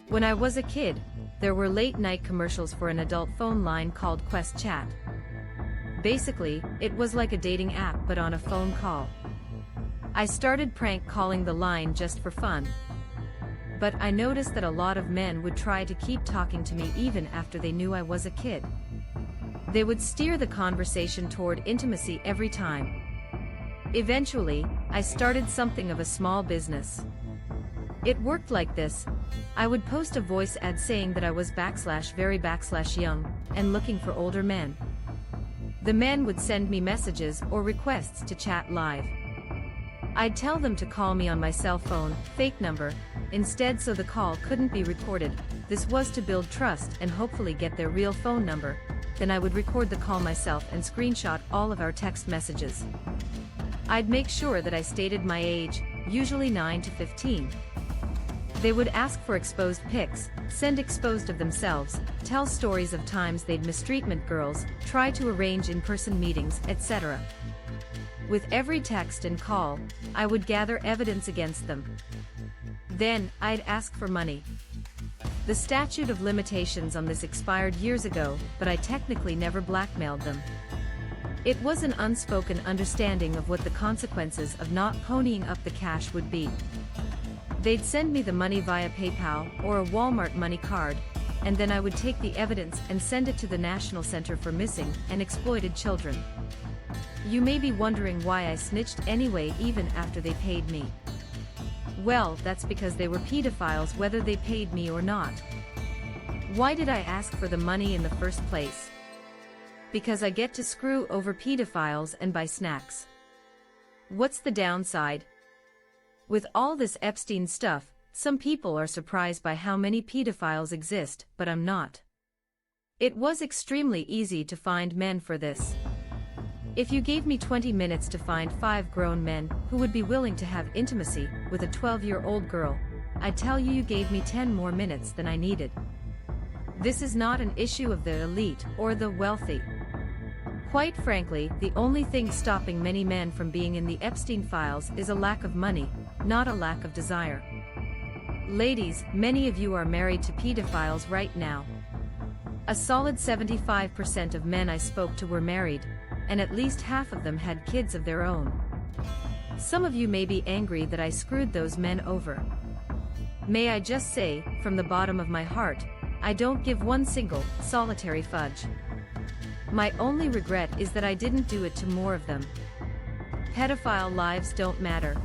When I was a kid, there were late-night commercials for an adult phone line called Quest Chat. Basically, it was like a dating app but on a phone call. I started prank calling the line just for fun. But I noticed that a lot of men would try to keep talking to me even after they knew I was a kid. They would steer the conversation toward intimacy every time. Eventually, I started something of a small business. It worked like this. I would post a voice ad saying that I was /very/young and looking for older men. The men would send me messages or requests to chat live. I'd tell them to call me on my cell phone, fake number, instead so the call couldn't be recorded. This was to build trust and hopefully get their real phone number. Then I would record the call myself and screenshot all of our text messages. I'd make sure that I stated my age, usually 9 to 15. They would ask for exposed pics, send exposed of themselves, tell stories of times they'd mistreatment girls, try to arrange in-person meetings, etc. With every text and call, I would gather evidence against them. Then, I'd ask for money. The statute of limitations on this expired years ago, but I technically never blackmailed them. It was an unspoken understanding of what the consequences of not ponying up the cash would be. They'd send me the money via PayPal or a Walmart money card, and then I would take the evidence and send it to the National Center for Missing and Exploited Children. You may be wondering why I snitched anyway even after they paid me. Well, that's because they were pedophiles whether they paid me or not. Why did I ask for the money in the first place? Because I get to screw over pedophiles and buy snacks. What's the downside? With all this Epstein stuff, some people are surprised by how many pedophiles exist, but I'm not. It was extremely easy to find men for this. If you gave me 20 minutes to find 5 grown men who would be willing to have intimacy with a 12-year-old girl, I'd tell you gave me 10 more minutes than I needed. This is not an issue of the elite or the wealthy. Quite frankly, the only thing stopping many men from being in the Epstein files is a lack of money, not a lack of desire. Ladies, many of you are married to pedophiles right now. A solid 75% of men I spoke to were married, and at least half of them had kids of their own. Some of you may be angry that I screwed those men over. May I just say, from the bottom of my heart, I don't give one single, solitary fudge. My only regret is that I didn't do it to more of them. Pedophile lives don't matter.